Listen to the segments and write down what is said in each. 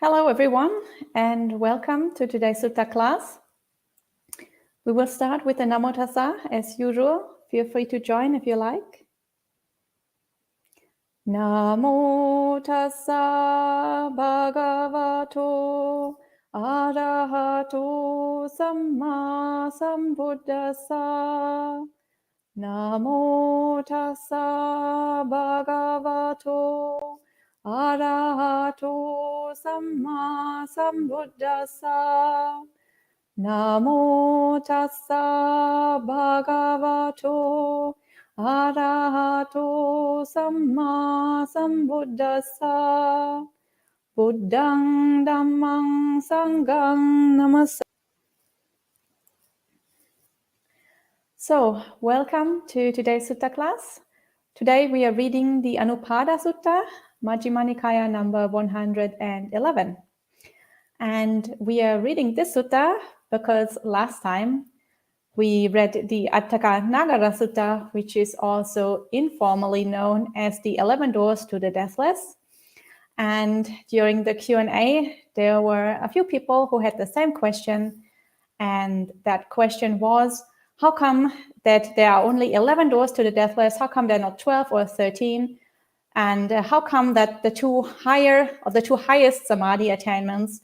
Hello everyone and welcome to today's Sutta class. We will start with the Namo Tassa as usual. Feel free to join if you like. Namo Tassa Bhagavato Arahato Samma Sambuddhassa. Namo Tassa Bhagavato Arahato Samma Sambuddhassa. Namo Tassa Bhagavato Arahato Samma Sambuddhassa. Buddhang Dhammang Sanghang Namassami. So, welcome to today's Sutta class. Today we are reading the Anupada Sutta, Majjhima Nikaya number 111. And we are reading this sutta because last time we read the Attaka Nagara Sutta, which is also informally known as the 11 Doors to the Deathless. And during the Q&A, there were a few people who had the same question. And that question was, how come that there are only 11 doors to the deathless? How come there are not 12 or 13? And how come that the two highest Samadhi attainments,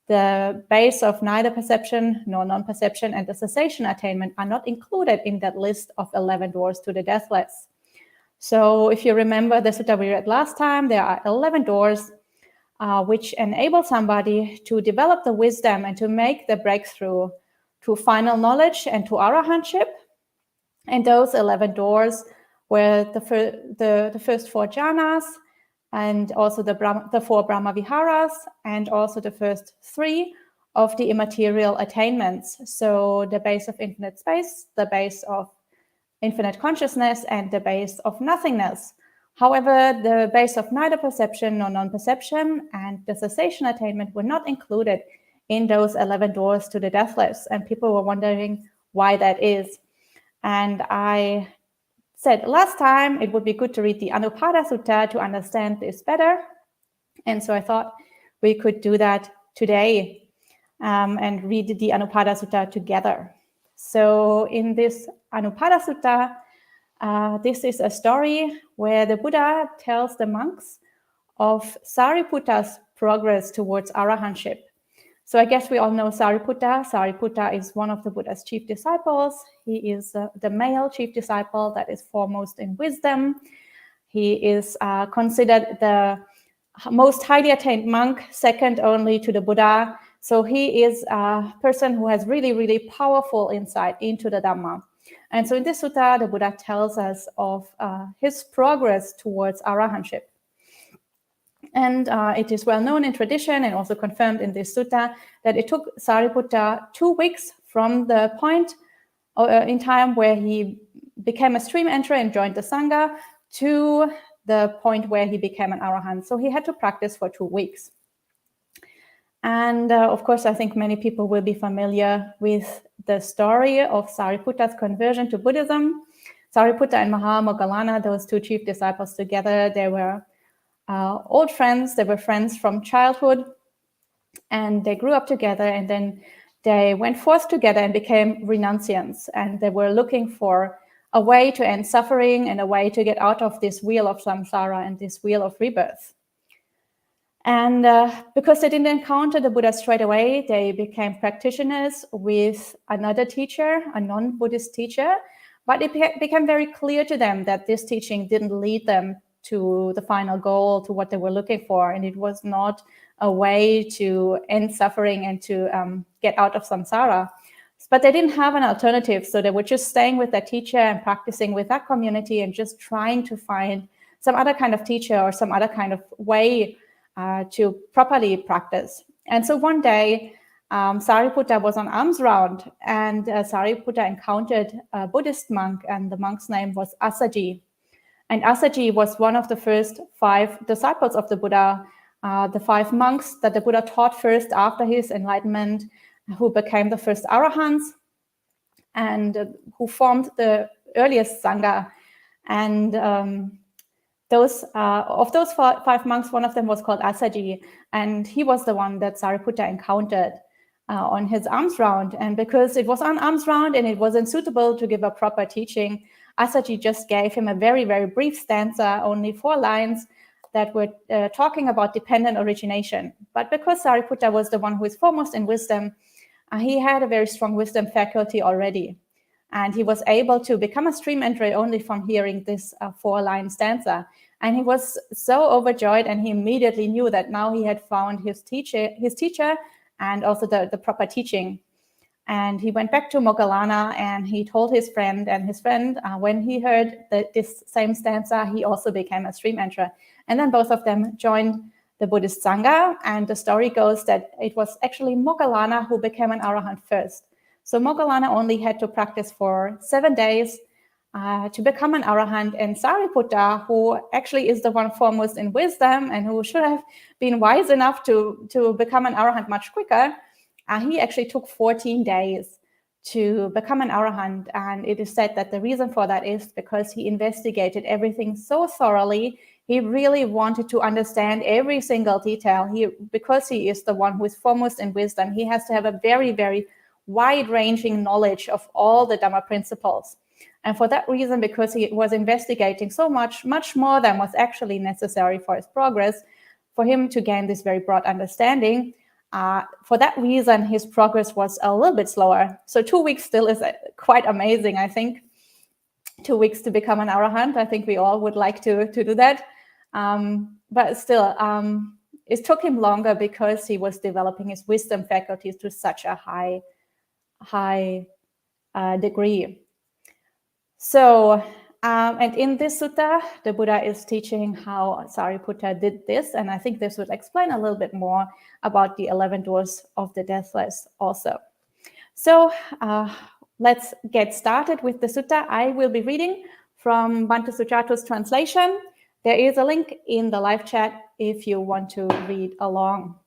the base of neither perception nor non-perception and the cessation attainment, are not included in that list of 11 doors to the deathless? So if you remember the sutta we read last time, there are 11 doors which enable somebody to develop the wisdom and to make the breakthrough to final knowledge and to arahantship. And those 11 doors were the first four jhanas, and also the four Brahma Viharas, and also the first three of the immaterial attainments. So the base of infinite space, the base of infinite consciousness, and the base of nothingness. However, the base of neither perception nor non-perception and the cessation attainment were not included in those 11 doors to the deathless. And people were wondering why that is. And I said last time it would be good to read the Anupada Sutta to understand this better. And so I thought we could do that today and read the Anupada Sutta together. So in this Anupada Sutta, this is a story where the Buddha tells the monks of Sariputta's progress towards arahantship. So I guess we all know Zariputra. Zariputra is one of the Buddha's chief disciples. He is the male chief disciple that is foremost in wisdom. He is considered the most highly attained monk, second only to the Buddha. So he is a person who has really, really powerful insight into the Dhamma. And so in this sutta, the Buddha tells us of his progress towards arahantship. And it is well known in tradition and also confirmed in this sutta that it took Zariputra 2 weeks from the point in time where he became a stream enterer and joined the Sangha to the point where he became an arahant. So he had to practice for 2 weeks. And of course, I think many people will be familiar with the story of Sariputta's conversion to Buddhism. Sariputta and Mahamoggallana, those two chief disciples together, they were old friends. They were friends from childhood, and they grew up together, and then they went forth together and became renunciants, and they were looking for a way to end suffering and a way to get out of this wheel of samsara and this wheel of rebirth. And because they didn't encounter the Buddha straight away, they became practitioners with another teacher, a non-Buddhist teacher, but it became very clear to them that this teaching didn't lead them to the final goal, to what they were looking for. And it was not a way to end suffering and to get out of samsara. But they didn't have an alternative. So they were just staying with their teacher and practicing with that community and just trying to find some other kind of teacher or some other kind of way to properly practice. And so one day, Sariputta was on alms round, and Sariputta encountered a Buddhist monk, and the monk's name was Asaji. And Asaji was one of the first 5 disciples of the Buddha, the 5 monks that the Buddha taught first after his enlightenment, who became the first arahants and who formed the earliest Sangha. And those 5 monks, one of them was called Asaji, and he was the one that Sariputta encountered on his alms round. And because it was on alms round and it wasn't suitable to give a proper teaching, Asaji just gave him a very, very brief stanza, only 4 lines, that were talking about dependent origination. But because Sariputta was the one who is foremost in wisdom, he had a very strong wisdom faculty already. And he was able to become a stream enterer only from hearing this 4-line stanza. And he was so overjoyed, and he immediately knew that now he had found his teacher and also the proper teaching. And he went back to Moggallana and he told his friend, and his friend, when he heard this same stanza, he also became a stream enterer. And then both of them joined the Buddhist Sangha. And the story goes that it was actually Moggallana who became an Arahant first. So Moggallana only had to practice for 7 days to become an Arahant. And Sariputta, who actually is the one foremost in wisdom and who should have been wise enough to become an Arahant much quicker, he actually took 14 days to become an Arahant. And it is said that the reason for that is because he investigated everything so thoroughly. He really wanted to understand every single detail. Because he is the one who is foremost in wisdom, he has to have a very, very wide-ranging knowledge of all the Dhamma principles. And for that reason, because he was investigating so much more than was actually necessary for his progress, for him to gain this very broad understanding, for that reason, his progress was a little bit slower. So 2 weeks still is quite amazing, I think. 2 weeks to become an Arahant. I think we all would like to do that. But still, it took him longer because he was developing his wisdom faculties to such a high degree. So, and in this sutta, the Buddha is teaching how Sariputta did this. And I think this would explain a little bit more about the 11 doors of the deathless also. So let's get started with the sutta. I will be reading from Bhante Sujato's translation. There is a link in the live chat if you want to read along.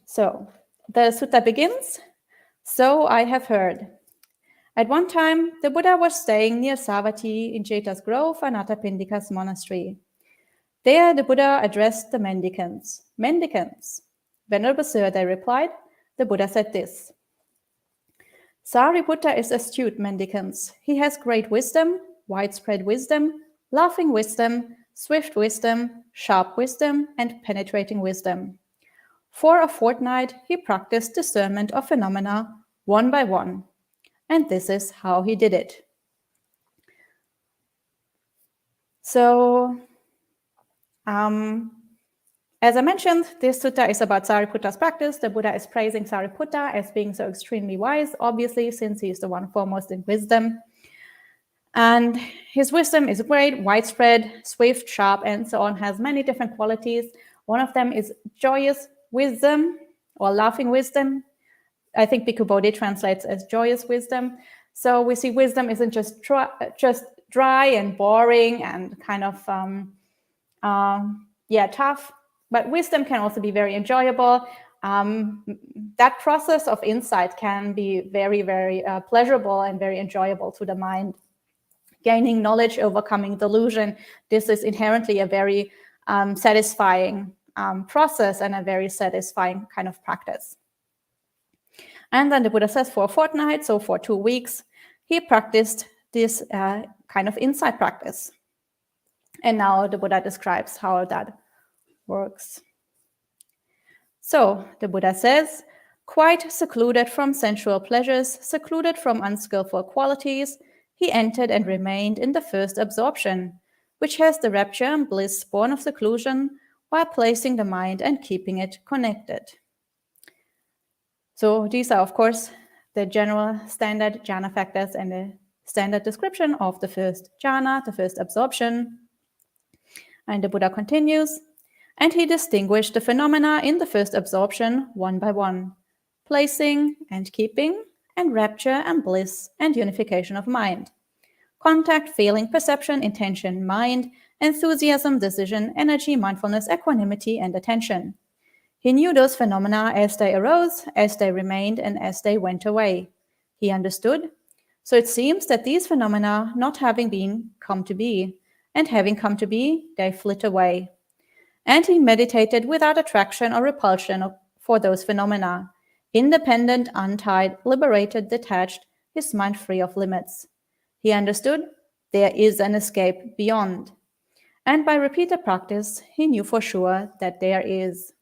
So the sutta begins. So I have heard. At one time, the Buddha was staying near Savatthi in Jeta's Grove, Anathapindika's monastery. There, the Buddha addressed the mendicants. Mendicants. Venerable Sir, they replied. The Buddha said this. Sariputta is astute, mendicants. He has great wisdom, widespread wisdom, laughing wisdom, swift wisdom, sharp wisdom, and penetrating wisdom. For a fortnight, he practiced discernment of phenomena one by one. And this is how he did it. So, as I mentioned, this sutta is about Sariputta's practice. The Buddha is praising Sariputta as being so extremely wise, obviously, since he is the one foremost in wisdom. And his wisdom is great, widespread, swift, sharp, and so on, has many different qualities. One of them is joyous wisdom or laughing wisdom. I think Bhikkhu Bodhi translates as joyous wisdom. So we see wisdom isn't just dry and boring and kind of, tough. But wisdom can also be very enjoyable. That process of insight can be very, very pleasurable and very enjoyable to the mind. Gaining knowledge, overcoming delusion, this is inherently a very satisfying process and a very satisfying kind of practice. And then the Buddha says for a fortnight, so for 2 weeks, he practiced this kind of insight practice. And now the Buddha describes how that works. So the Buddha says, quite secluded from sensual pleasures, secluded from unskillful qualities, he entered and remained in the first absorption, which has the rapture and bliss born of seclusion, while placing the mind and keeping it connected. So these are, of course, the general standard jhana factors and the standard description of the first jhana, the first absorption. And the Buddha continues, and he distinguished the phenomena in the first absorption one by one, placing and keeping, and rapture and bliss and unification of mind, contact, feeling, perception, intention, mind, enthusiasm, decision, energy, mindfulness, equanimity, and attention. He knew those phenomena as they arose, as they remained, and as they went away. He understood. So it seems that these phenomena, not having been, come to be, and having come to be, they flit away. And he meditated without attraction or repulsion for those phenomena, independent, untied, liberated, detached, his mind free of limits. He understood there is an escape beyond. And by repeated practice, he knew for sure that there is.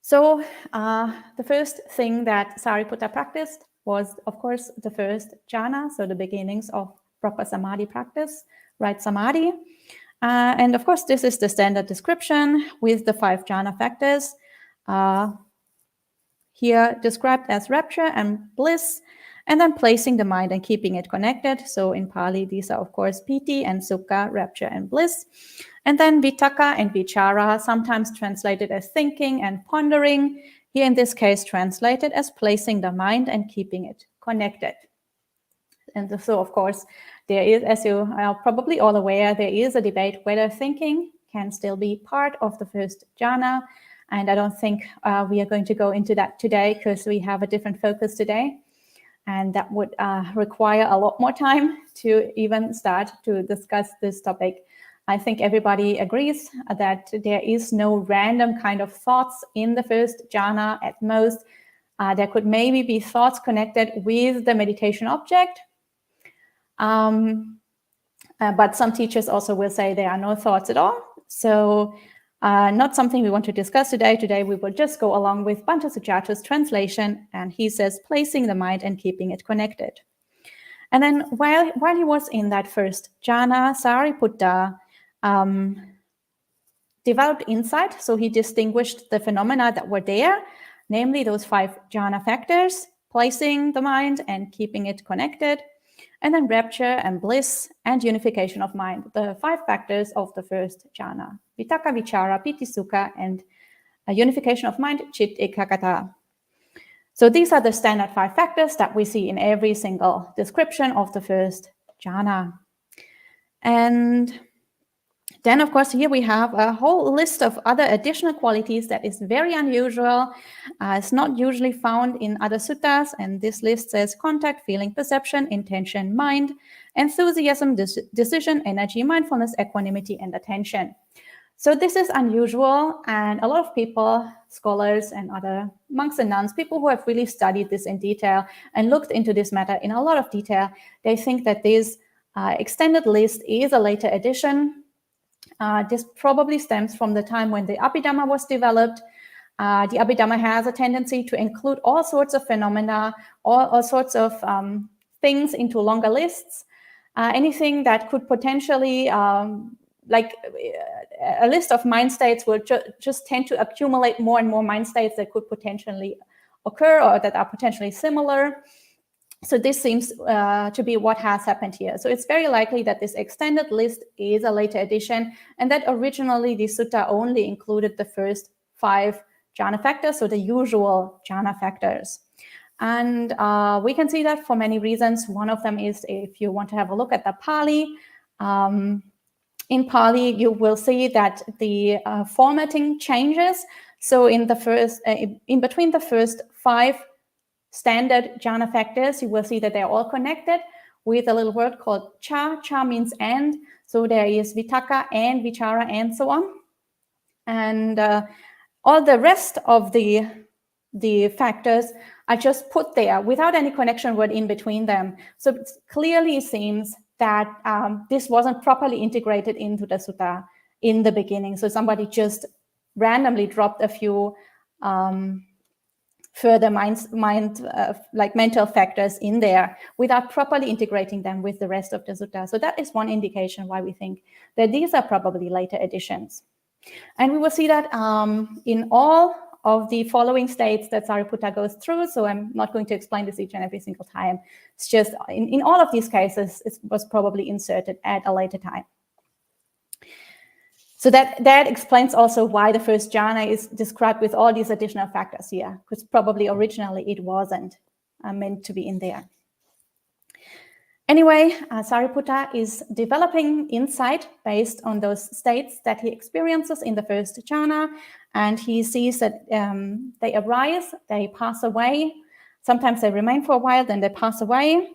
So the first thing that Sariputta practiced was, of course, the first jhana, so the beginnings of proper samadhi practice, right samadhi. And of course, this is the standard description with the 5 jhana factors, here described as rapture and bliss, and then placing the mind and keeping it connected. So in Pali, these are, of course, piti and sukha, rapture and bliss. And then vitakka and vichara, sometimes translated as thinking and pondering. Here in this case, translated as placing the mind and keeping it connected. And so, of course, there is, as you are probably all aware, there is a debate whether thinking can still be part of the first jhana. And I don't think we are going to go into that today because we have a different focus today. And that would require a lot more time to even start to discuss this topic. I think everybody agrees that there is no random kind of thoughts in the first jhana at most. There could maybe be thoughts connected with the meditation object. But some teachers also will say there are no thoughts at all. So not something we want to discuss today. Today we will just go along with Bhante Sujata's translation, and he says placing the mind and keeping it connected. And then while he was in that first jhana, Sariputta developed insight. So he distinguished the phenomena that were there, namely those 5 jhana factors, placing the mind and keeping it connected, and then rapture and bliss and unification of mind, the 5 factors of the first jhana. Vitakka, vichara, piti, sukha, and unification of mind, chit, ekaggata. So these are the standard 5 factors that we see in every single description of the first jhana. And then, of course, here we have a whole list of other additional qualities that is very unusual. It's not usually found in other suttas. And this list says contact, feeling, perception, intention, mind, enthusiasm, decision, energy, mindfulness, equanimity, and attention. So this is unusual. And a lot of people, scholars and other monks and nuns, people who have really studied this in detail and looked into this matter in a lot of detail, they think that this extended list is a later addition. This probably stems from the time when the Abhidhamma was developed. The Abhidhamma has a tendency to include all sorts of phenomena, all sorts of things into longer lists. Anything that could potentially, like a list of mind states will just tend to accumulate more and more mind states that could potentially occur or that are potentially similar. So this seems to be what has happened here. So it's very likely that this extended list is a later addition, and that originally the sutta only included the first 5 jhana factors, so the usual jhana factors. And we can see that for many reasons. One of them is if you want to have a look at the Pali. In Pali, you will see that the formatting changes. So in the first, in between the first 5 standard jhana factors, you will see that they're all connected with a little word called cha. Cha means and. So there is vitakka and vichara and so on. And all the rest of the factors are just put there without any connection word in between them. So it clearly seems that this wasn't properly integrated into the sutta in the beginning. So somebody just randomly dropped a few further like mental factors in there without properly integrating them with the rest of the sutta. So that is one indication why we think that these are probably later additions. And we will see that in all of the following states that Sariputta goes through. So I'm not going to explain this each and every single time. It's just in all of these cases, it was probably inserted at a later time. So that explains also why the first jhana is described with all these additional factors here, because probably originally it wasn't meant to be in there. Anyway, Sariputta is developing insight based on those states that he experiences in the first jhana, and he sees that they arise, they pass away. Sometimes they remain for a while, then they pass away.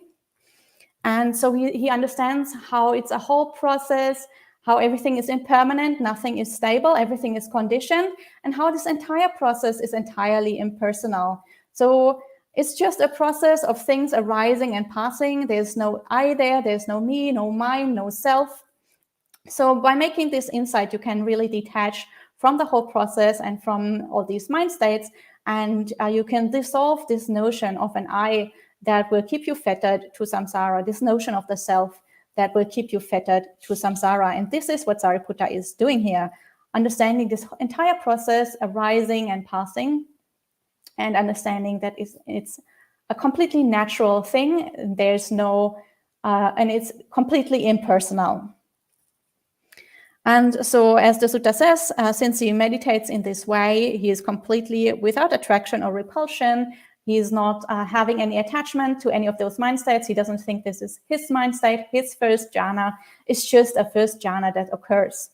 And so he understands how it's a whole process, how everything is impermanent, nothing is stable, everything is conditioned, and how this entire process is entirely impersonal. So it's just a process of things arising and passing. There's no I there, there's no me, no mine, no self. So by making this insight, you can really detach from the whole process and from all these mind states, and you can dissolve this notion of an I that will keep you fettered to samsara, this notion of the self that will keep you fettered to samsara. And this is what Zariputra is doing here, understanding this entire process arising and passing, and understanding that it's a completely natural thing. There's no, and it's completely impersonal. And so, as the sutta says, since he meditates in this way, he is completely without attraction or repulsion. He is not having any attachment to any of those mind states. He doesn't think this is his mind state, his first jhana. It's just a first jhana that occurs.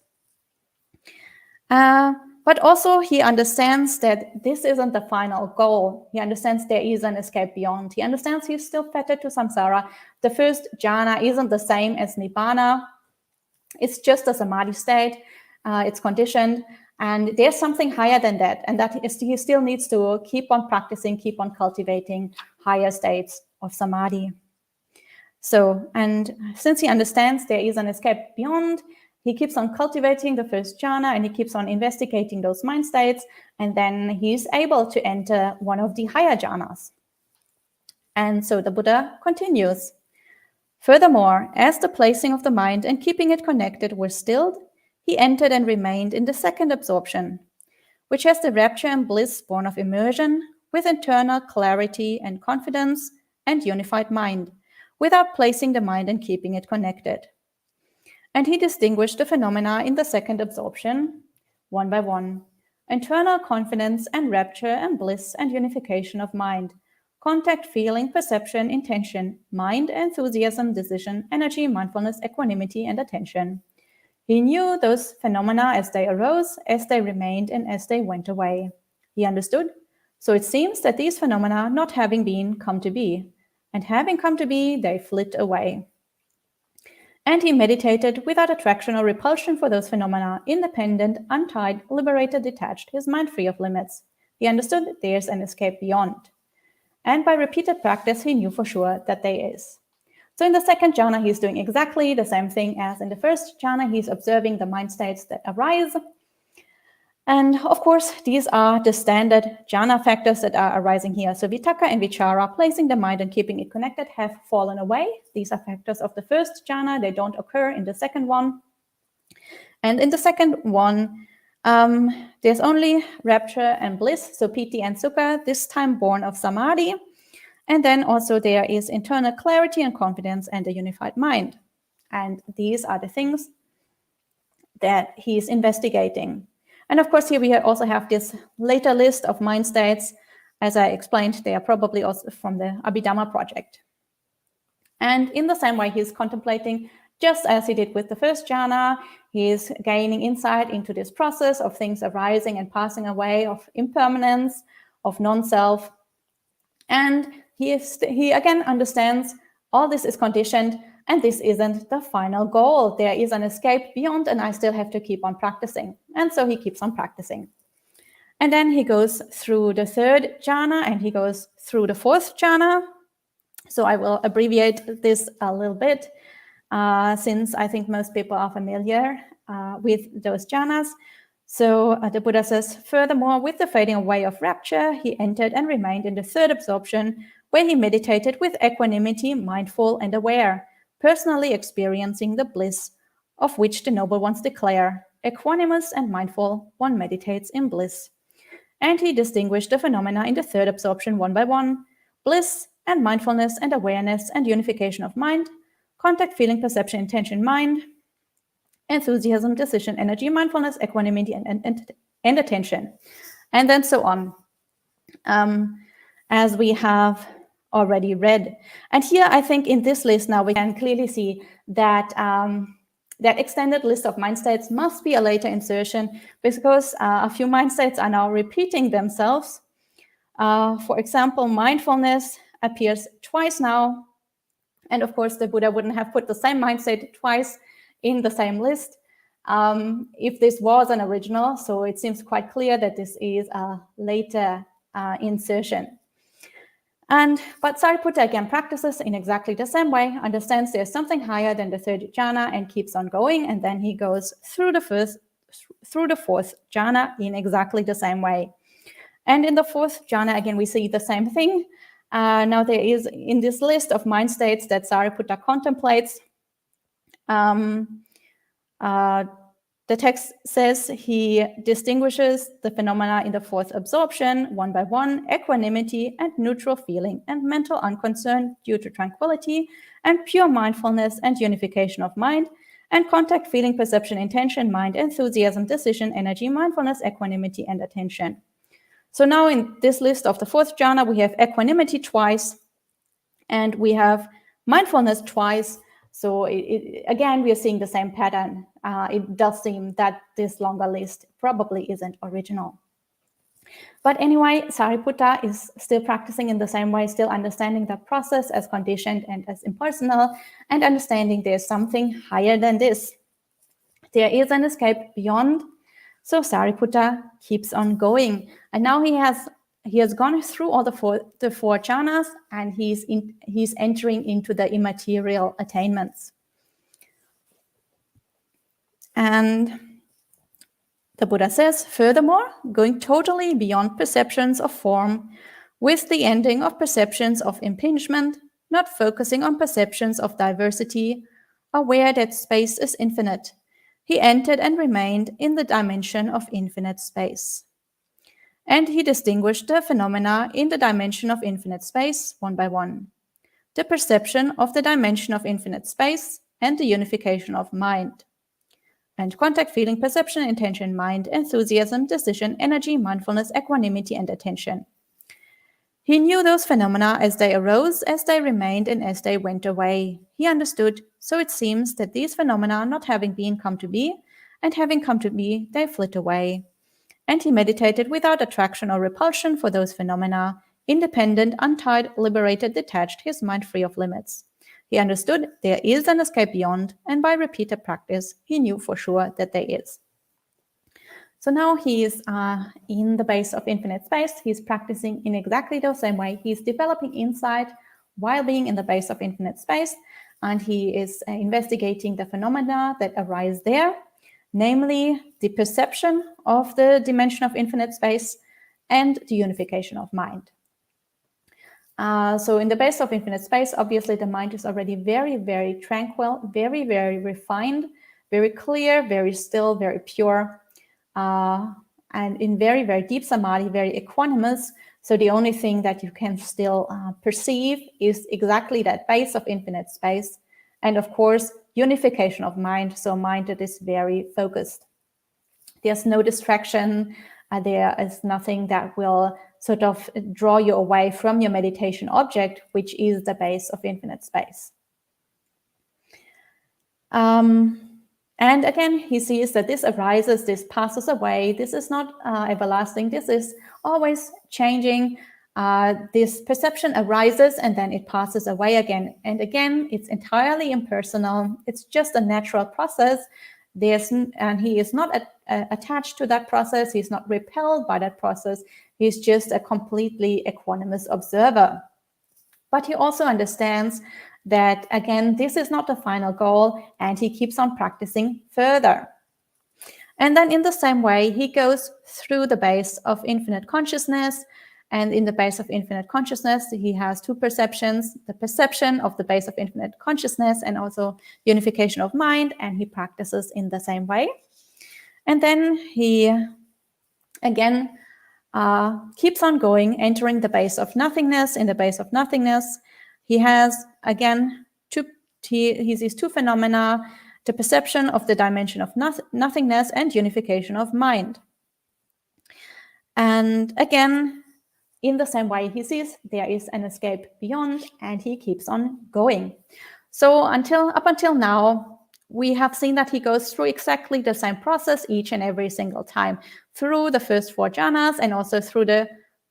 But also he understands that this isn't the final goal. He understands there is an escape beyond. He understands he's still fettered to samsara. The first jhana isn't the same as nibbana. It's just a samadhi state. It's conditioned. And there's something higher than that. And that is, he still needs to keep on practicing, keep on cultivating higher states of samadhi. So, and since he understands there is an escape beyond, he keeps on cultivating the first jhana and he keeps on investigating those mind states. And then he's able to enter one of the higher jhanas. And so the Buddha continues. Furthermore, as the placing of the mind and keeping it connected were stilled, he entered and remained in the second absorption, which has the rapture and bliss born of immersion, with internal clarity and confidence and unified mind, without placing the mind and keeping it connected. And he distinguished the phenomena in the second absorption, one by one: internal confidence and rapture and bliss and unification of mind, contact, feeling, perception, intention, mind, enthusiasm, decision, energy, mindfulness, equanimity, and attention. He knew those phenomena as they arose, as they remained, and as they went away. He understood. So it seems that these phenomena, not having been, come to be, and having come to be, they flit away. And he meditated without attraction or repulsion for those phenomena, independent, untied, liberated, detached, his mind free of limits. He understood there's an escape beyond. And by repeated practice, he knew for sure that there is. So in the second jhana, he's doing exactly the same thing as in the first jhana. He's observing the mind states that arise. And of course, these are the standard jhana factors that are arising here. So vitakka and vichara, placing the mind and keeping it connected, have fallen away. These are factors of the first jhana. They don't occur in the second one. And in the second one, there's only rapture and bliss, so piti and sukha, this time born of samadhi. And then also there is internal clarity and confidence and a unified mind. And these are the things that he's investigating. And of course, here we also have this later list of mind states. As I explained, they are probably also from the Abhidhamma project. And in the same way, he's contemplating, just as he did with the first jhana, he's gaining insight into this process of things arising and passing away, of impermanence, of non-self. And he again understands all this is conditioned and this isn't the final goal. There is an escape beyond and I still have to keep on practicing. And so he keeps on practicing. And then he goes through the third jhana and he goes through the fourth jhana. So I will abbreviate this a little bit since I think most people are familiar with those jhanas. So the Buddha says, furthermore, with the fading away of rapture, he entered and remained in the third absorption, where he meditated with equanimity, mindful and aware, personally experiencing the bliss of which the noble ones declare. Equanimous and mindful, one meditates in bliss. And he distinguished the phenomena in the third absorption one by one: bliss and mindfulness and awareness and unification of mind, contact, feeling, perception, intention, mind, enthusiasm, decision, energy, mindfulness, equanimity, and attention. And then so on, as we have already read. And here, I think in this list now, we can clearly see that that extended list of mind states must be a later insertion, because a few mind states are now repeating themselves. For example, mindfulness appears twice now. And of course, the Buddha wouldn't have put the same mind state twice in the same list if this was an original. So it seems quite clear that this is a later insertion. But Sariputta again practices in exactly the same way, understands there's something higher than the third jhana and keeps on going. And then he goes through the fourth jhana in exactly the same way. And in the fourth jhana, again, we see the same thing. Now there is in this list of mind states that Sariputta contemplates, the text says he distinguishes the phenomena in the fourth absorption, one by one, equanimity and neutral feeling and mental unconcern due to tranquility and pure mindfulness and unification of mind and contact, feeling, perception, intention, mind, enthusiasm, decision, energy, mindfulness, equanimity, and attention. So now in this list of the fourth jhana, we have equanimity twice and we have mindfulness twice. So again, we are seeing the same pattern. It does seem that this longer list probably isn't original. But anyway, Sariputta is still practicing in the same way, still understanding that process as conditioned and as impersonal, and understanding there's something higher than this. There is an escape beyond. So Sariputta keeps on going. And now he has gone through all the four jhanas, and he's entering into the immaterial attainments. And the Buddha says, furthermore, going totally beyond perceptions of form, with the ending of perceptions of impingement, not focusing on perceptions of diversity, aware that space is infinite, he entered and remained in the dimension of infinite space. And he distinguished the phenomena in the dimension of infinite space, one by one. The perception of the dimension of infinite space and the unification of mind. And contact, feeling, perception, intention, mind, enthusiasm, decision, energy, mindfulness, equanimity, and attention. He knew those phenomena as they arose, as they remained, and as they went away. He understood, so it seems that these phenomena not having been come to be, and having come to be, they flit away. And he meditated without attraction or repulsion for those phenomena, independent, untied, liberated, detached, his mind free of limits. He understood there is an escape beyond, and by repeated practice, he knew for sure that there is. So now he is in the base of infinite space. He's practicing in exactly the same way. He's developing insight while being in the base of infinite space, and he is investigating the phenomena that arise there, namely the perception of the dimension of infinite space and the unification of mind. So in the base of infinite space, obviously the mind is already very, very tranquil, very, very refined, very clear, very still, very pure, and in very, very deep samadhi, very equanimous. So the only thing that you can still perceive is exactly that base of infinite space. And of course, unification of mind, so mind that is very focused. There's no distraction. There is nothing that will sort of draw you away from your meditation object, which is the base of infinite space. And again, he sees that this arises, this passes away. This is not everlasting. This is always changing. This perception arises and then it passes away again. And again, it's entirely impersonal. It's just a natural process. And he is not attached to that process. He's not repelled by that process. He's just a completely equanimous observer. But he also understands that, again, this is not the final goal, and he keeps on practicing further. And then in the same way, he goes through the base of infinite consciousness. And in the base of infinite consciousness, he has two perceptions, the perception of the base of infinite consciousness and also unification of mind, and he practices in the same way. And then he, again, keeps on going, entering the base of nothingness. In the base of nothingness, he has, again, he sees two phenomena, the perception of the dimension of nothingness and unification of mind. And again, in the same way, he sees there is an escape beyond, and he keeps on going. So up until now, we have seen that he goes through exactly the same process each and every single time, through the first four jhanas and also through the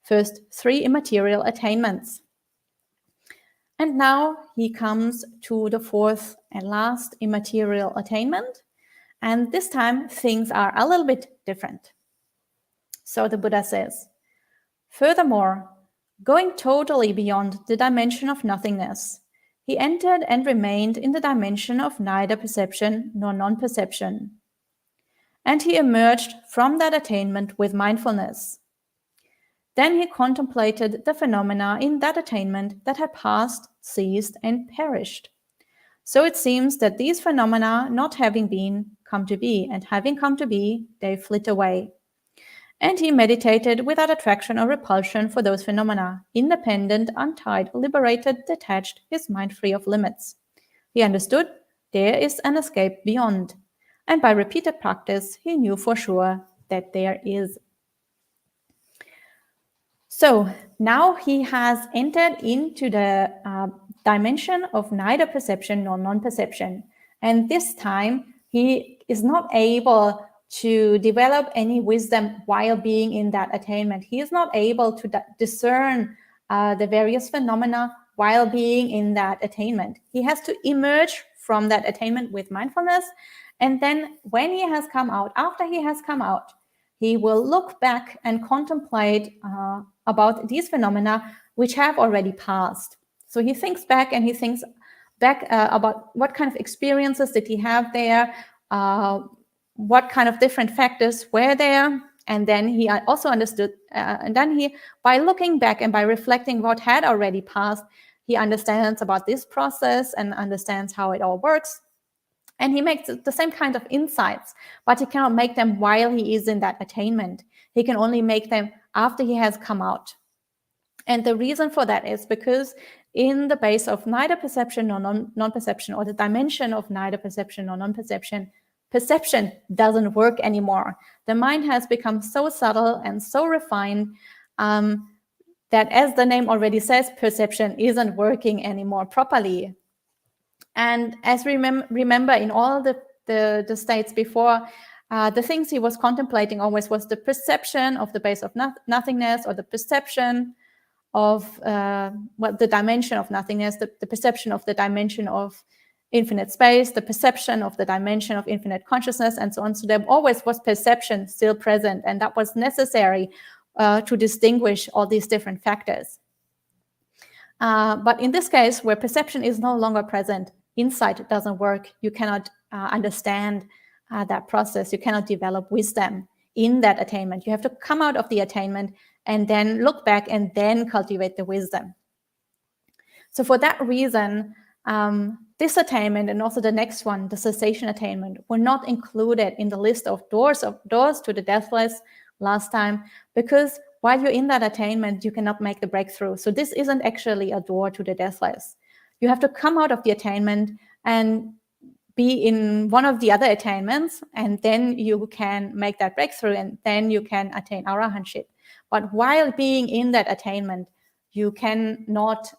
first 3 immaterial attainments. And now he comes to the 4th and last immaterial attainment. And this time things are a little bit different. So the Buddha says, furthermore, going totally beyond the dimension of nothingness, he entered and remained in the dimension of neither perception nor non-perception. And he emerged from that attainment with mindfulness. Then he contemplated the phenomena in that attainment that had passed, ceased, and perished. So it seems that these phenomena, not having been, come to be, and having come to be, they flit away. And he meditated without attraction or repulsion for those phenomena, independent, untied, liberated, detached, his mind free of limits. He understood there is an escape beyond, and by repeated practice, he knew for sure that there is. So now he has entered into the dimension of neither perception nor non-perception. And this time he is not able to develop any wisdom while being in that attainment. He is not able to discern the various phenomena while being in that attainment. He has to emerge from that attainment with mindfulness. And then when he has come out, after he has come out, he will look back and contemplate about these phenomena which have already passed. So he thinks back and he thinks back about what kind of experiences did he have there, what kind of different factors were there. And then he also understood, and then he, by looking back and by reflecting what had already passed, he understands about this process and understands how it all works. And he makes the same kind of insights, but he cannot make them while he is in that attainment. He can only make them after he has come out. And the reason for that is because in the base of neither perception nor non-perception, or the dimension of neither perception nor non-perception, perception doesn't work anymore. The mind has become so subtle and so refined that, as the name already says, perception isn't working anymore properly. And as we remember in all the states before, the things he was contemplating always was the perception of the base of nothingness, or the perception of the dimension of nothingness, the perception of the dimension of infinite space, the perception of the dimension of infinite consciousness, and so on. So there always was perception still present, and that was necessary to distinguish all these different factors. But in this case, where perception is no longer present, insight doesn't work. You cannot understand that process. You cannot develop wisdom in that attainment. You have to come out of the attainment and then look back and then cultivate the wisdom. So for that reason, this attainment and also the next one, the cessation attainment, were not included in the list of doors to the deathless last time, because while you're in that attainment, you cannot make the breakthrough. So this isn't actually a door to the deathless. You have to come out of the attainment and be in one of the other attainments, and then you can make that breakthrough, and then you can attain arahantship. But while being in that attainment, you cannot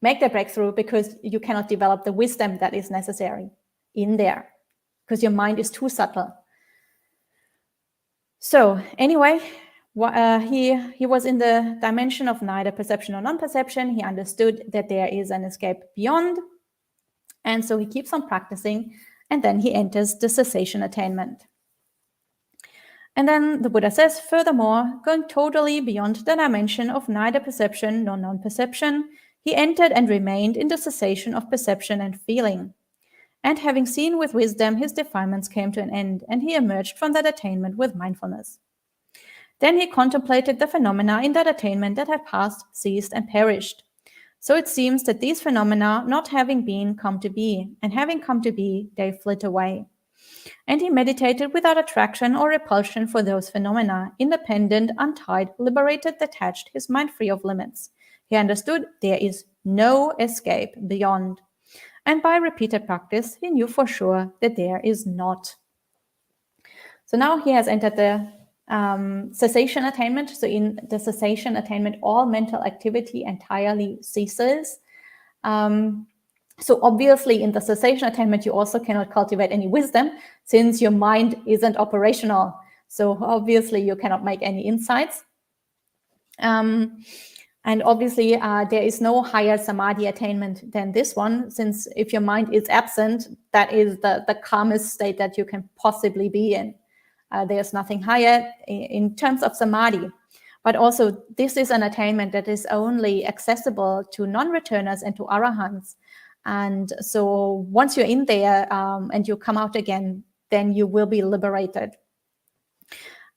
make the breakthrough, because you cannot develop the wisdom that is necessary in there, because your mind is too subtle. So anyway, he was in the dimension of neither perception or non-perception. He understood that there is an escape beyond. And so he keeps on practicing, and then he enters the cessation attainment. And then the Buddha says, furthermore, going totally beyond the dimension of neither perception nor non-perception, he entered and remained in the cessation of perception and feeling. And having seen with wisdom, his defilements came to an end, and he emerged from that attainment with mindfulness. Then he contemplated the phenomena in that attainment that had passed, ceased, and perished. So it seems that these phenomena, not having been, come to be, and having come to be, they flit away. And he meditated without attraction or repulsion for those phenomena, independent, untied, liberated, detached, his mind free of limits. He understood there is no escape beyond. And by repeated practice, he knew for sure that there is not. So now he has entered the cessation attainment. So in the cessation attainment, all mental activity entirely ceases. So obviously in the cessation attainment, you also cannot cultivate any wisdom, since your mind isn't operational. So obviously you cannot make any insights. And obviously, there is no higher Samadhi attainment than this one, since if your mind is absent, that is the calmest state that you can possibly be in. There's nothing higher in terms of Samadhi. But also, this is an attainment that is only accessible to non-returners and to arahants. And so once you're in there and you come out again, then you will be liberated.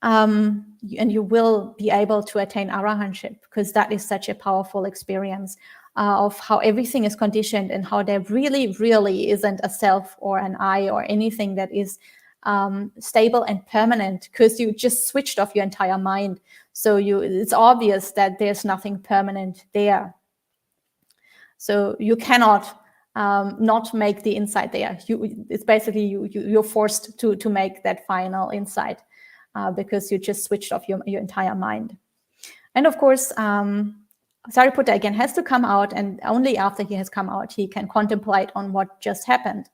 And you will be able to attain arahantship, because that is such a powerful experience of how everything is conditioned and how there really, really isn't a self or an I or anything that is stable and permanent, because you just switched off your entire mind. So it's obvious that there's nothing permanent there. So you cannot not make the insight there. It's basically you're forced to make that final insight. Because you just switched off your entire mind. And of course, Zariputra again has to come out, and only after he has come out, he can contemplate on what just happened.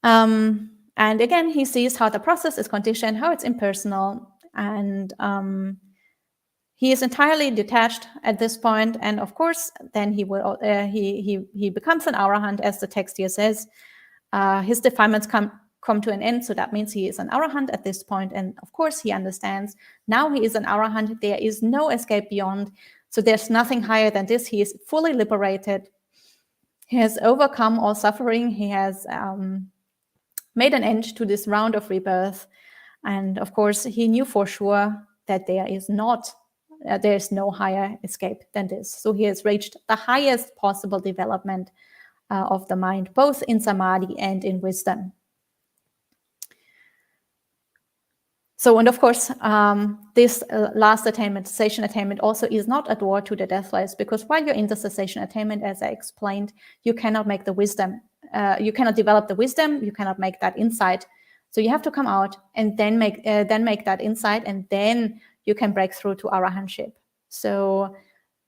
And again, he sees how the process is conditioned, how it's impersonal, and he is entirely detached at this point. And of course, then he will he becomes an arahant, as the text here says. His defilements come to an end, so that means he is an arahant at this point. And of course, he understands now he is an arahant. There is no escape beyond. So there's nothing higher than this. He is fully liberated. He has overcome all suffering. He has made an end to this round of rebirth. And of course, he knew for sure that there is no higher escape than this. So he has reached the highest possible development of the mind, both in samadhi and in wisdom. So, and of course, this last attainment, cessation attainment, also is not a door to the deathless, because while you're in the cessation attainment, as I explained, you cannot make the wisdom. You cannot develop the wisdom. You cannot make that insight. So you have to come out and then make that insight, and then you can break through to arahantship. So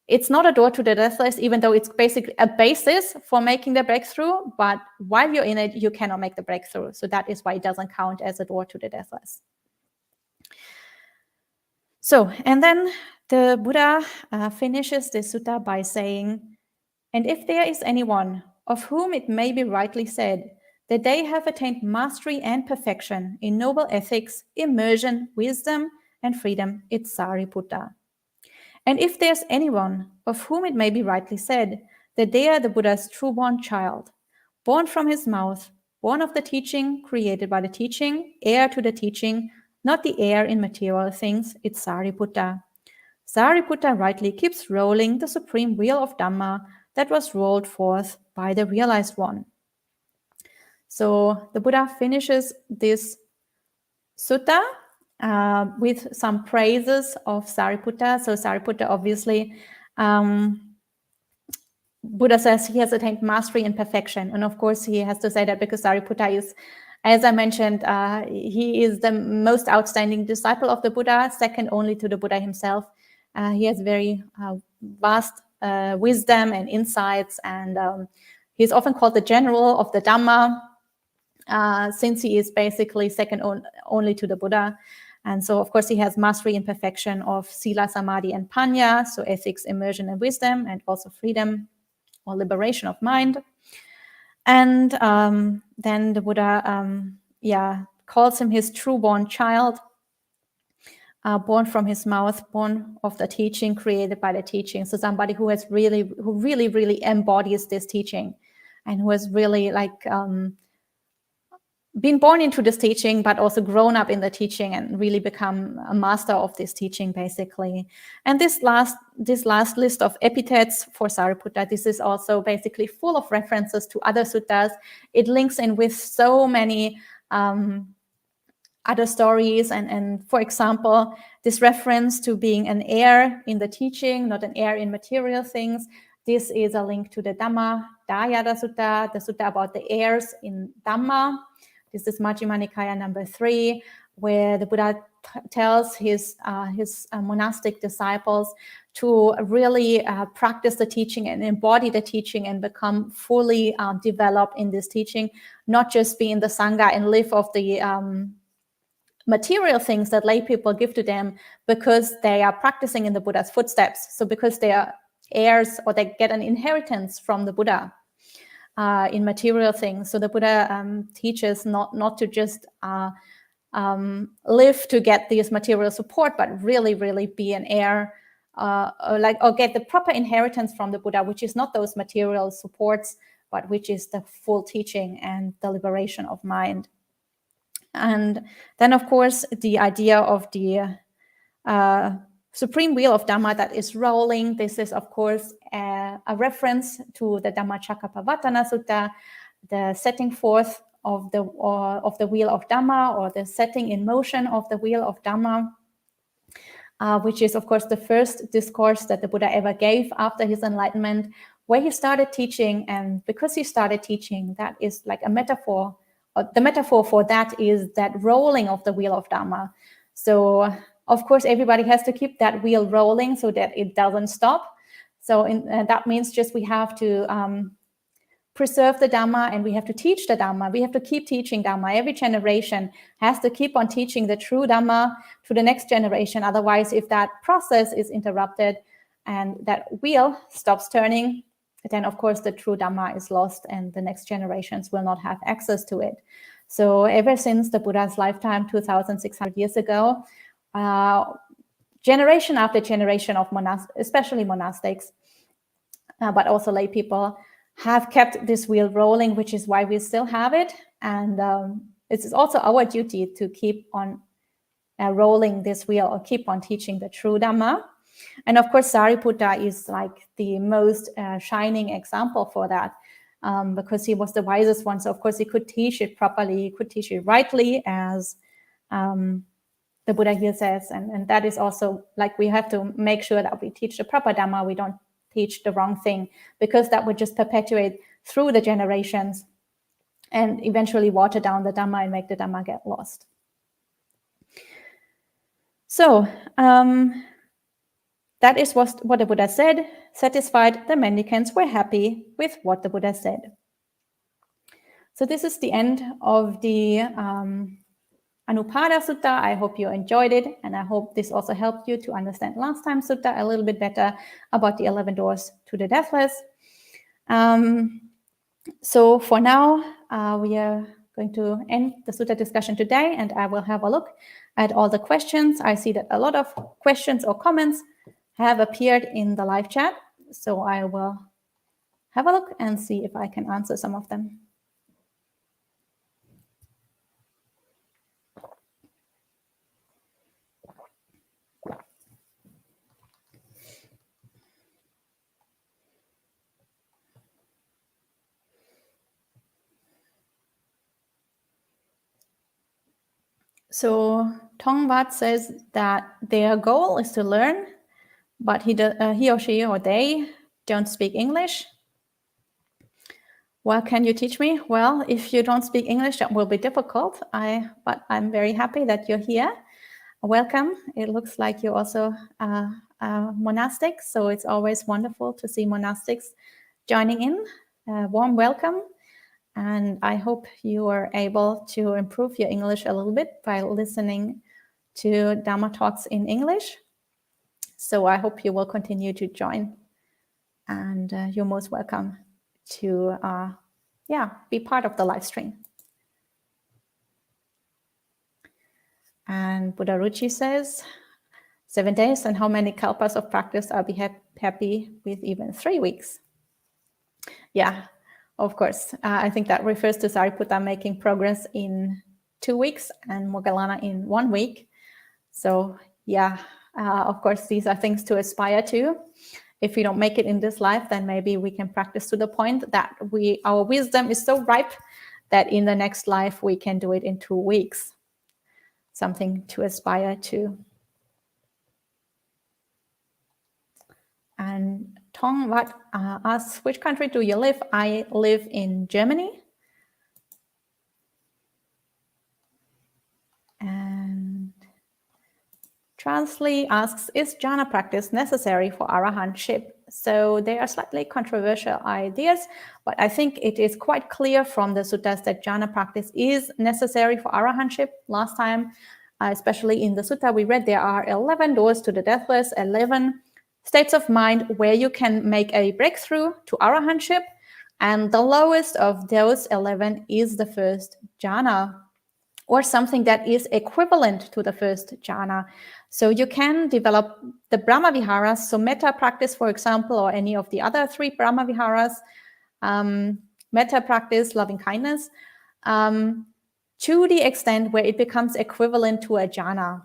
it's not a door to the deathless, even though it's basically a basis for making the breakthrough. But while you're in it, you cannot make the breakthrough. So that is why it doesn't count as a door to the deathless. So, and then the Buddha finishes the sutta by saying, and if there is anyone of whom it may be rightly said that they have attained mastery and perfection in noble ethics, immersion, wisdom, and freedom, it's Zariputra. And if there's anyone of whom it may be rightly said that they are the Buddha's true-born child, born from his mouth, born of the teaching, created by the teaching, heir to the teaching, not the heir in material things, it's Zariputra. Zariputra rightly keeps rolling the supreme wheel of Dhamma that was rolled forth by the realized one. So the Buddha finishes this sutta with some praises of Zariputra. So Zariputra, obviously, Buddha says he has attained mastery and perfection. And of course, he has to say that because Zariputra is, as I mentioned, he is the most outstanding disciple of the Buddha, second only to the Buddha himself. He has very vast wisdom and insights, and he's often called the general of the Dhamma, since he is basically second only to the Buddha. And so, of course, he has mastery and perfection of sila, samadhi, and panya, so ethics, immersion, and wisdom, and also freedom or liberation of mind. And then the Buddha, calls him his true-born child, born from his mouth, born of the teaching, created by the teaching. So somebody who really embodies this teaching, and who has really been born into this teaching, but also grown up in the teaching and really become a master of this teaching, basically. And this last list of epithets for Sariputta, this is also basically full of references to other suttas. It links in with so many other stories. And for example, this reference to being an heir in the teaching, not an heir in material things. This is a link to the Dhamma Dayada Sutta, the sutta about the heirs in Dhamma. This is Majjhima Nikaya number 3, where the Buddha tells his monastic disciples to really practice the teaching and embody the teaching and become fully developed in this teaching, not just be in the Sangha and live off the material things that lay people give to them because they are practicing in the Buddha's footsteps. So because they are heirs, or they get an inheritance from the Buddha in material things. So the Buddha teaches not to just live to get this material support, but really be an heir, or get the proper inheritance from the Buddha, which is not those material supports, but which is the full teaching and the liberation of mind. And then, of course, the idea of the supreme wheel of Dhamma that is rolling. This is, of course, a reference to the Dhammacakkappavattana Sutta, the setting forth of the wheel of Dhamma, or the setting in motion of the wheel of Dhamma, which is, of course, the first discourse that the Buddha ever gave after his enlightenment, where he started teaching. And because he started teaching, that is like a metaphor. The metaphor for that is that rolling of the wheel of Dhamma. So, of course, everybody has to keep that wheel rolling so that it doesn't stop. So that means just we have to preserve the Dhamma, and we have to teach the Dhamma. We have to keep teaching Dhamma. Every generation has to keep on teaching the true Dhamma to the next generation. Otherwise, if that process is interrupted and that wheel stops turning, then of course the true Dhamma is lost and the next generations will not have access to it. So ever since the Buddha's lifetime, 2,600 years ago, generation after generation of especially monastics, but also lay people, have kept this wheel rolling, which is why we still have it. And it is also our duty to keep on rolling this wheel, or keep on teaching the true Dhamma. And of course, Zariputra is like the most shining example for that, because he was the wisest one. So of course, he could teach it properly, he could teach it rightly, as the Buddha here says. And that is also like, we have to make sure that we teach the proper Dhamma, we don't teach the wrong thing, because that would just perpetuate through the generations and eventually water down the Dhamma and make the Dhamma get lost. So, that is what the Buddha said. Satisfied, the mendicants were happy with what the Buddha said. So this is the end of the Anupada Sutta. I hope you enjoyed it, and I hope this also helped you to understand last time's Sutta a little bit better about the 11 doors to the deathless. So for now, we are going to end the Sutta discussion today, and I will have a look at all the questions. I see that a lot of questions or comments have appeared in the live chat, so I will have a look and see if I can answer some of them. So Tongvat says that their goal is to learn, but he or she or they don't speak English. Well, can you teach me? Well, if you don't speak English, that will be difficult. But I'm very happy that you're here. Welcome. It looks like you're also monastic, so it's always wonderful to see monastics joining in. Warm welcome. And I hope you are able to improve your English a little bit by listening to Dhamma talks in English. So I hope you will continue to join. And you're most welcome to be part of the live stream. And Buddharuchi says, 7 days, and how many kalpas of practice I'll be happy with even 3 weeks? Yeah. Of course, I think that refers to Sariputta making progress in 2 weeks and Moggallana in 1 week. So yeah, of course, these are things to aspire to. If we don't make it in this life, then maybe we can practice to the point that our wisdom is so ripe that in the next life we can do it in 2 weeks. Something to aspire to. And Tongvat asks, which country do you live? I live in Germany. And Transley asks, is jhana practice necessary for arahantship? So they are slightly controversial ideas, but I think it is quite clear from the suttas that jhana practice is necessary for arahantship. Last time especially in the sutta we read, there are 11 doors to the deathless, 11 states of mind where you can make a breakthrough to arahantship. And the lowest of those 11 is the first jhana, or something that is equivalent to the first jhana. So you can develop the Brahma Viharas, so metta practice, for example, or any of the other 3 Brahma Viharas, metta practice, loving kindness, to the extent where it becomes equivalent to a jhana.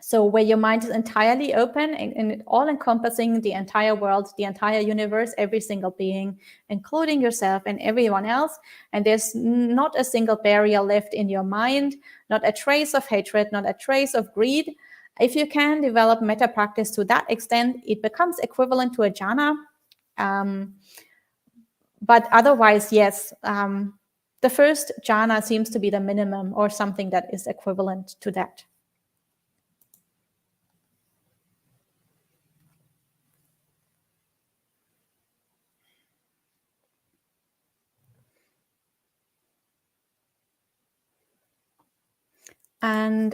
So where your mind is entirely open and all-encompassing the entire world, the entire universe, every single being, including yourself and everyone else. And there's not a single barrier left in your mind, not a trace of hatred, not a trace of greed. If you can develop metta practice to that extent, it becomes equivalent to a jhana. But otherwise, yes, the first jhana seems to be the minimum or something that is equivalent to that. And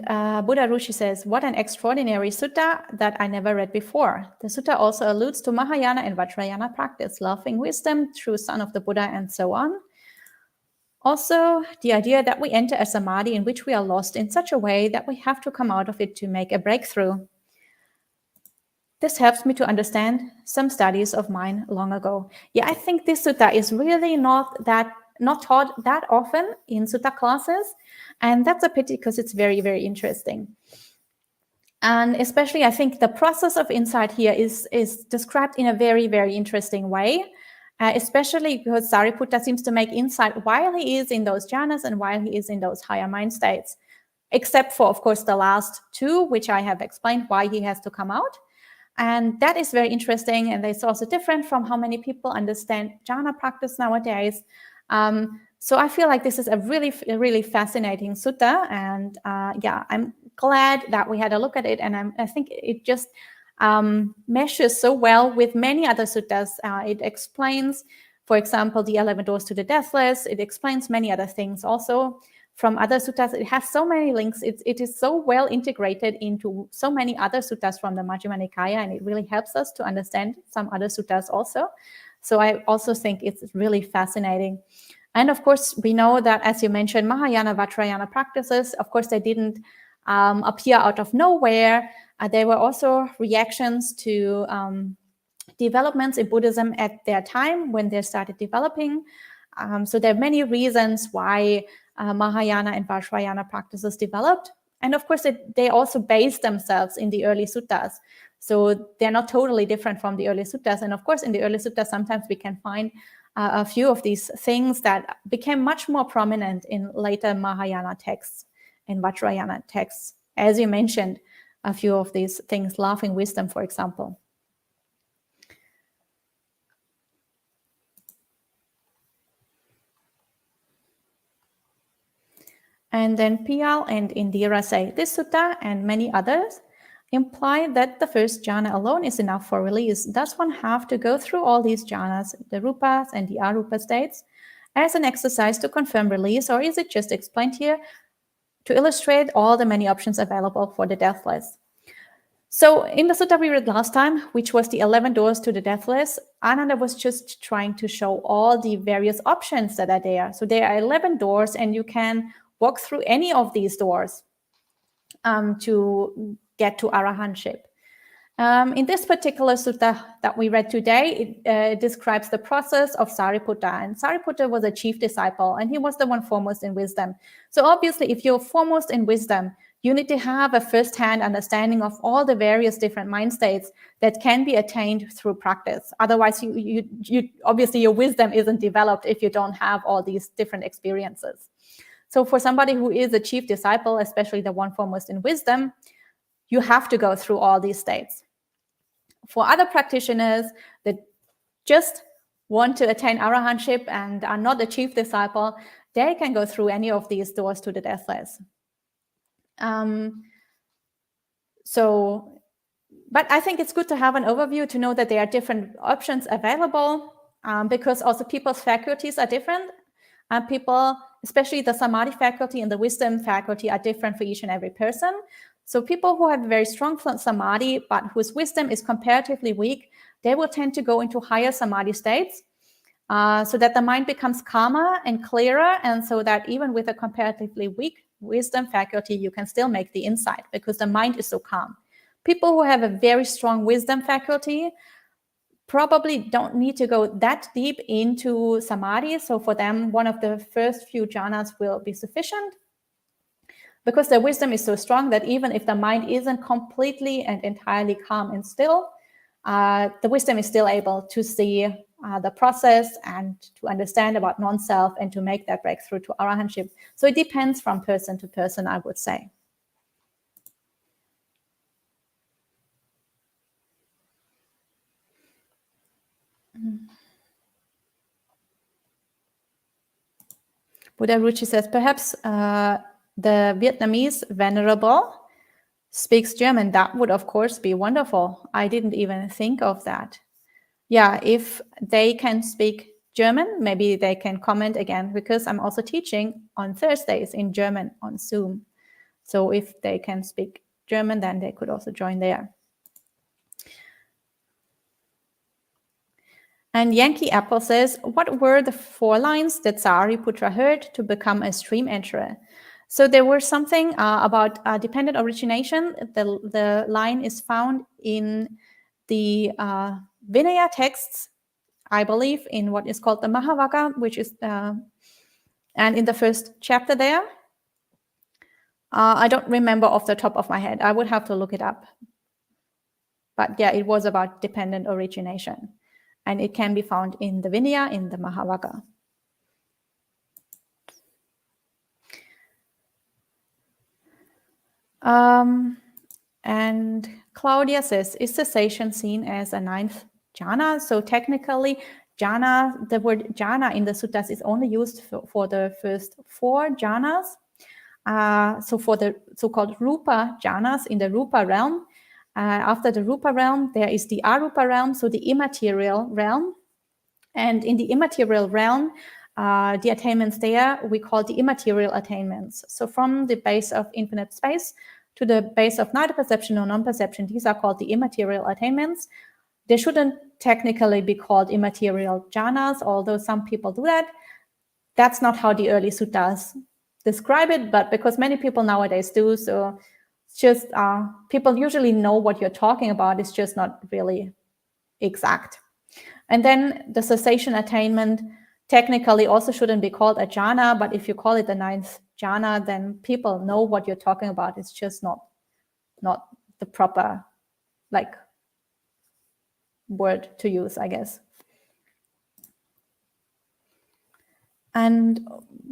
Buddha Rushi says, what an extraordinary sutta that I never read before. The sutta also alludes to Mahayana and Vajrayana practice, loving wisdom, true son of the Buddha, and so on. Also, the idea that we enter a samadhi in which we are lost in such a way that we have to come out of it to make a breakthrough. This helps me to understand some studies of mine long ago. Yeah, I think this sutta is really not taught that often in sutta classes, and that's a pity because it's very, very interesting. And especially, I think the process of insight here is described in a very, very interesting way, especially because Zariputra seems to make insight while he is in those jhanas and while he is in those higher mind states, except for, of course, the last 2, which I have explained why he has to come out. And that is very interesting, and it's also different from how many people understand jhana practice nowadays. So I feel like this is a really, really fascinating sutta, and yeah, I'm glad that we had a look at it, and I think it just meshes so well with many other suttas. It explains, for example, the 11 doors to the deathless. It explains many other things also from other suttas. It has so many links. It is so well integrated into so many other suttas from the Majjhima Nikaya, and it really helps us to understand some other suttas also. So I also think it's really fascinating. And of course, we know that, as you mentioned, Mahayana, Vajrayana practices, of course, they didn't appear out of nowhere. There were also reactions to developments in Buddhism at their time when they started developing. So there are many reasons why Mahayana and Vajrayana practices developed. And of course, they also based themselves in the early suttas. So they're not totally different from the early suttas. And of course, in the early suttas, sometimes we can find a few of these things that became much more prominent in later Mahayana texts and Vajrayana texts. As you mentioned, a few of these things, laughing wisdom, for example. And then Piyal and Indira say, this sutta and many others imply that the first jhana alone is enough for release. Does one have to go through all these jhanas, the rupas and the arupa states, as an exercise to confirm release, or is it just explained here to illustrate all the many options available for the deathless? So in the sutta we read last time, which was the 11 doors to the deathless, Ananda was just trying to show all the various options that are there. So there are 11 doors, and you can walk through any of these doors to get to arahantship. In this particular sutta that we read today, it describes the process of Sariputta. And Sariputta was a chief disciple, and he was the one foremost in wisdom. So obviously, if you're foremost in wisdom, you need to have a first-hand understanding of all the various different mind states that can be attained through practice. Otherwise, you obviously your wisdom isn't developed if you don't have all these different experiences. So for somebody who is a chief disciple, especially the one foremost in wisdom, you have to go through all these states. For other practitioners that just want to attain arahantship and are not a chief disciple, they can go through any of these doors to the deathless. But I think it's good to have an overview to know that there are different options available, because also people's faculties are different. And people, especially the Samadhi faculty and the wisdom faculty, are different for each and every person. So people who have very strong Samadhi, but whose wisdom is comparatively weak, they will tend to go into higher Samadhi states, so that the mind becomes calmer and clearer, and so that even with a comparatively weak wisdom faculty, you can still make the insight because the mind is so calm. People who have a very strong wisdom faculty probably don't need to go that deep into Samadhi. So for them, one of the first few jhanas will be sufficient because their wisdom is so strong that even if the mind isn't completely and entirely calm and still, the wisdom is still able to see the process and to understand about non-self and to make that breakthrough to arahantship. So it depends from person to person, I would say. Buddha Ruchi says, perhaps the Vietnamese venerable speaks German. That would, of course, be wonderful. I didn't even think of that. Yeah, if they can speak German, maybe they can comment again, because I'm also teaching on Thursdays in German on Zoom. So if they can speak German, then they could also join there. And Yankee Apple says, what were the 4 lines that Zariputra heard to become a stream enterer? So there were something about dependent origination. The line is found in the Vinaya texts, I believe, in what is called the Mahavaka, which is, and in the first chapter there. I don't remember off the top of my head. I would have to look it up. But yeah, it was about dependent origination. And it can be found in the Vinaya, in the Mahavaka. And Claudia says, is cessation seen as a 9th jhana? So technically, jhana, the word jhana in the suttas is only used for the first 4 jhanas. So for the so-called rupa jhanas in the rupa realm, after the rupa realm, there is the arupa realm, so the immaterial realm. And in the immaterial realm, the attainments there, we call the immaterial attainments. So from the base of infinite space to the base of neither perception nor non-perception, these are called the immaterial attainments. They shouldn't technically be called immaterial jhanas, although some people do that. That's not how the early suttas describe it, but because many people nowadays do, so it's just people usually know what you're talking about. It's just not really exact. And then the cessation attainment technically also shouldn't be called a jhana, but if you call it the 9th jhana, then people know what you're talking about. It's just not the proper word to use, I guess. And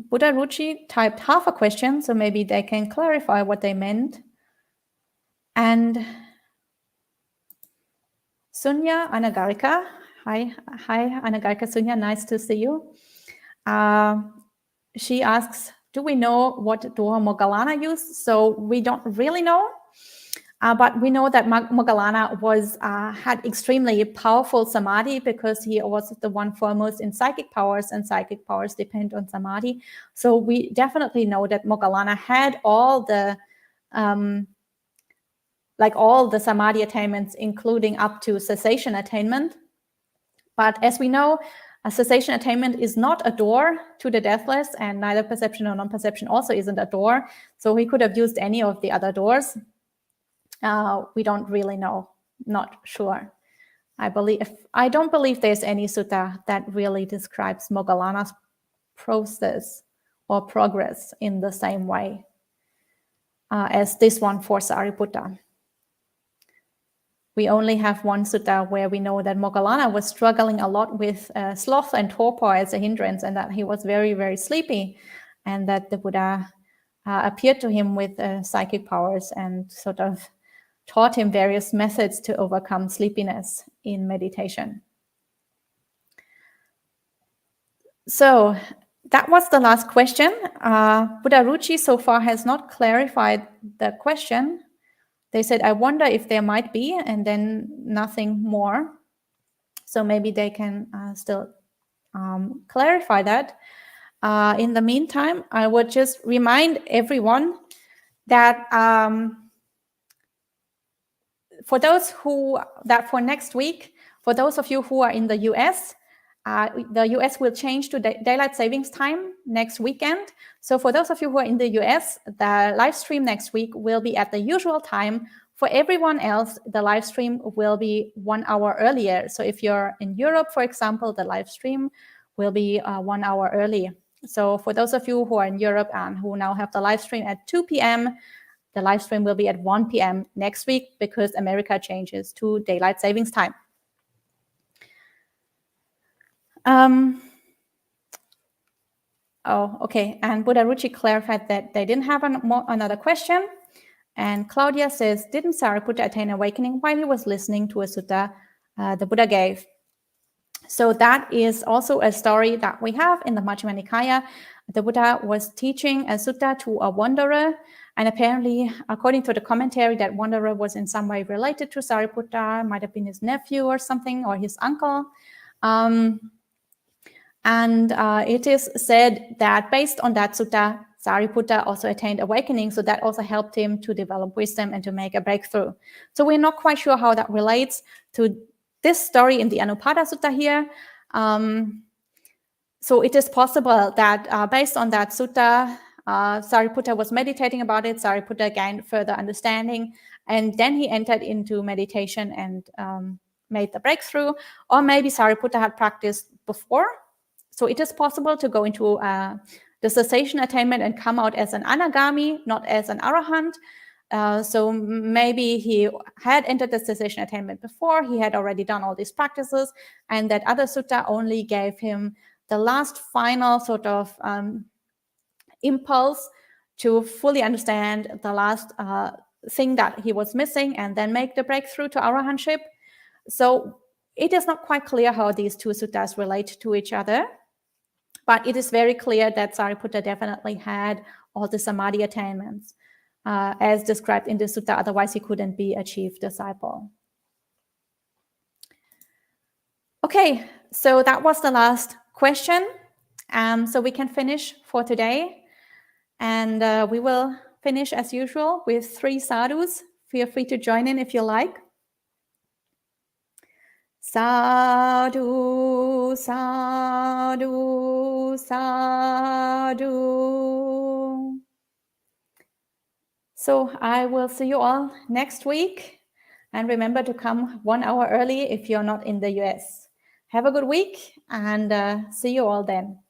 Buddha Ruchi typed half a question, so maybe they can clarify what they meant. And Sunya Anagarika, hi Anagarika Sunya, nice to see you. She asks, do we know what Doha Moggallana used? So we don't really know, but we know that Moggallana had extremely powerful samadhi because he was the one foremost in psychic powers, and psychic powers depend on samadhi. So we definitely know that Moggallana had all the samadhi attainments, including up to cessation attainment. But as we know, a cessation attainment is not a door to the deathless, and neither perception or non-perception also isn't a door. So he could have used any of the other doors. We don't really know, not sure. I don't believe there's any sutta that really describes Moggallana's process or progress in the same way as this one for Sariputta. We only have one sutta where we know that Moggallana was struggling a lot with sloth and torpor as a hindrance, and that he was very, very sleepy, and that the Buddha appeared to him with psychic powers and sort of taught him various methods to overcome sleepiness in meditation. So that was the last question. Buddha Ruchi so far has not clarified the question. They said, I wonder if there might be, and then nothing more. So maybe they can still clarify that. In the meantime, I would just remind everyone that for next week, for those of you who are in the US, the US will change to daylight savings time next weekend. So for those of you who are in the US, the live stream next week will be at the usual time. For everyone else, the live stream will be 1 hour earlier. So if you're in Europe, for example, the live stream will be 1 hour early. So for those of you who are in Europe and who now have the live stream at 2 p.m., the live stream will be at 1 p.m. next week because America changes to daylight savings time. Oh, okay. And Buddha Ruchi clarified that they didn't have another question. And Claudia says, didn't Sariputta attain awakening while he was listening to a sutta the Buddha gave? So that is also a story that we have in the Majjhima Nikaya. The Buddha was teaching a sutta to a wanderer, and apparently, according to the commentary, that wanderer was in some way related to Sariputta, might have been his nephew or something, or his uncle. And it is said that based on that sutta, Zariputra also attained awakening, so that also helped him to develop wisdom and to make a breakthrough. So we're not quite sure how that relates to this story in the Anupada Sutta here. So it is possible that based on that sutta, Zariputra was meditating about it, Zariputra gained further understanding, and then he entered into meditation and made the breakthrough. Or maybe Zariputra had practiced before. So it is possible to go into the cessation attainment and come out as an anagami, not as an arahant. So maybe he had entered the cessation attainment before, he had already done all these practices, and that other sutta only gave him the last final sort of impulse to fully understand the last thing that he was missing and then make the breakthrough to arahantship. So it is not quite clear how these two suttas relate to each other, but it is very clear that Zariputra definitely had all the Samadhi attainments as described in the sutta, otherwise he couldn't be a chief disciple. Okay, so that was the last question. So we can finish for today. And we will finish as usual with 3 sadhus. Feel free to join in if you like. Sadhu, sadhu, sadhu. So I will see you all next week. And remember to come 1 hour early if you're not in the US. Have a good week and see you all then.